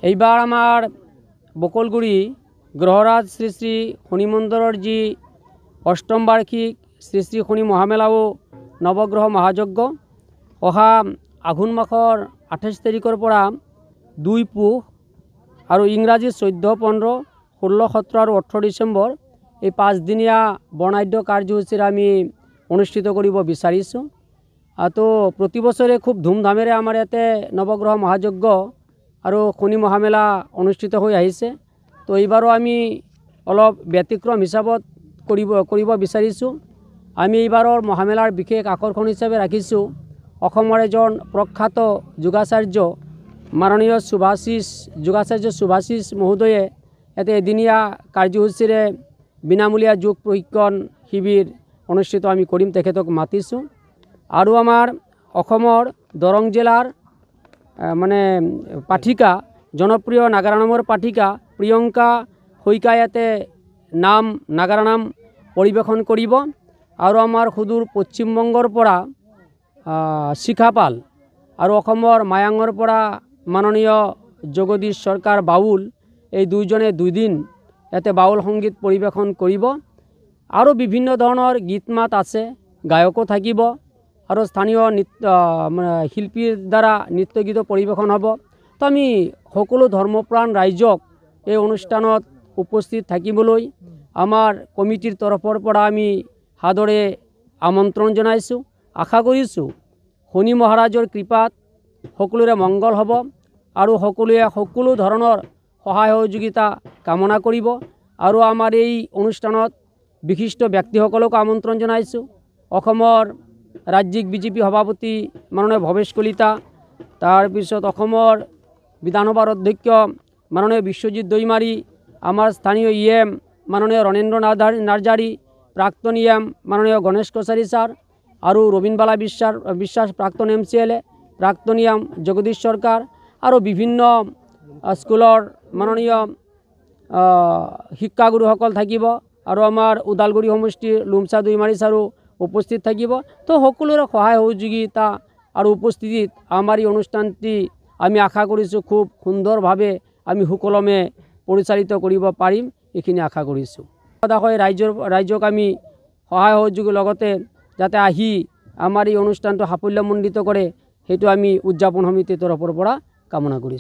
এইবাৰ আমাৰ বকলগুৰি গ্ৰহৰাজ শ্ৰী শ্ৰী শনি মন্দিৰৰ যি অষ্টম বাৰ্ষিক শ্ৰী শ্ৰী শনি মহামেলাও নৱগ্ৰহ মহাযজ্ঞ অহা আঘোণ মাহৰ 28 তাৰিখৰ পৰা 2 পুহ আৰু ইংৰাজী 14, 15, 16, 17 আৰু 18 ডিচেম্বৰ এই 5 দিনীয়া বৰ্ণাঢ্য কাৰ্যসূচীৰে আমি অনুষ্ঠিত কৰিব বিচাৰিছোঁ। তো প্ৰতি বছৰে খুব ধুমধামেৰে আমাৰ ইয়াতে নৱগ্ৰহ মহাযজ্ঞ আৰু শনি মহামেলা অনুষ্ঠিত হৈ আহিছে। তো এইবাৰো আমি অলপ ব্যতিক্ৰম হিচাপত কৰিব বিচাৰিছোঁ। আমি এইবাৰৰ মহামেলাৰ বিশেষ আকৰ্ষণ হিচাপে ৰাখিছোঁ অসমৰ এজন প্ৰখ্যাত যোগাচাৰ্য মাননীয় যোগাচাৰ্য শুভাশিষ মহোদয়ে ইয়াতে এদিনীয়া কাৰ্যসূচীৰে বিনামূলীয়া যোগ প্ৰশিক্ষণ শিবিৰ অনুষ্ঠিত আমি কৰিম, তেখেতক মাতিছোঁ। আৰু আমাৰ অসমৰ দৰং জিলাৰ মানে পাঠিকা জনপ্ৰিয় নাগাৰা নামৰ পাঠিকা প্ৰিয়ংকা শইকীয়াই ইয়াতে নাগাৰা নাম পৰিৱেশন কৰিব। আৰু আমাৰ সুদূৰ পশ্চিমবংগৰ পৰা শিখা পাল আৰু অসমৰ মায়াঙৰ পৰা মাননীয় জগদীশ সৰকাৰ বাউল, এই দুইজনে 2 দিন ইয়াতে বাউল সংগীত পৰিৱেশন কৰিব। আৰু বিভিন্ন ধৰণৰ গীত মাত আছে, গায়কো থাকিব আৰু স্থানীয় শিল্পীৰ দ্বাৰা নৃত্য গীত পৰিৱেশন হ'ব। তো আমি সকলো ধৰ্মপ্ৰাণ ৰাইজক এই অনুষ্ঠানত উপস্থিত থাকিবলৈ আমাৰ কমিটিৰ তৰফৰ পৰা আমি সাদৰে আমন্ত্ৰণ জনাইছোঁ। আশা কৰিছোঁ শনি মহাৰাজৰ কৃপাত সকলোৰে মংগল হ'ব আৰু সকলোৱে সকলো ধৰণৰ সহায় সহযোগিতা কামনা কৰিব। আৰু আমাৰ এই অনুষ্ঠানত বিশিষ্ট ব্যক্তিসকলক আমন্ত্ৰণ জনাইছোঁ। অসমৰ ৰাজ্যিক বিজেপি সভাপতি মাননীয় ভৱেশ কলিতা, তাৰপিছত অসমৰ বিধানসভাৰ অধ্যক্ষ মাননীয় বিশ্বজিৎ দৈমাৰী, আমাৰ স্থানীয় EM মাননীয় ৰণেন্দ্ৰ নাৰ্জাৰী, প্ৰাক্তন EM মাননীয় গণেশ কছাৰী ছাৰ আৰু ৰবীনবালা বিশ্বাস প্ৰাক্তন MCLA, প্ৰাক্তন EM জগদীশ সৰকাৰ আৰু বিভিন্ন স্কুলৰ মাননীয় শিক্ষাগুৰুসকল থাকিব। আৰু আমাৰ ওদালগুৰি সমষ্টিৰ লুমচা দৈমাৰী ছাৰো উপস্থিত থাকিব। তো সকলোৰে সহায় সহযোগিতা আৰু উপস্থিতিত আমাৰ এই অনুষ্ঠানটি আমি আশা কৰিছোঁ খুব সুন্দৰভাৱে আমি সুকলমে পৰিচালিত কৰিব পাৰিম, এইখিনি আশা কৰিছোঁ। সদায় ৰাইজক আমি সহায় সহযোগৰ লগতে যাতে আহি আমাৰ এই অনুষ্ঠানটো সাফল্যমণ্ডিত কৰে, সেইটো আমি উদযাপন সমিতিৰ তৰফৰ পৰা কামনা কৰিছোঁ।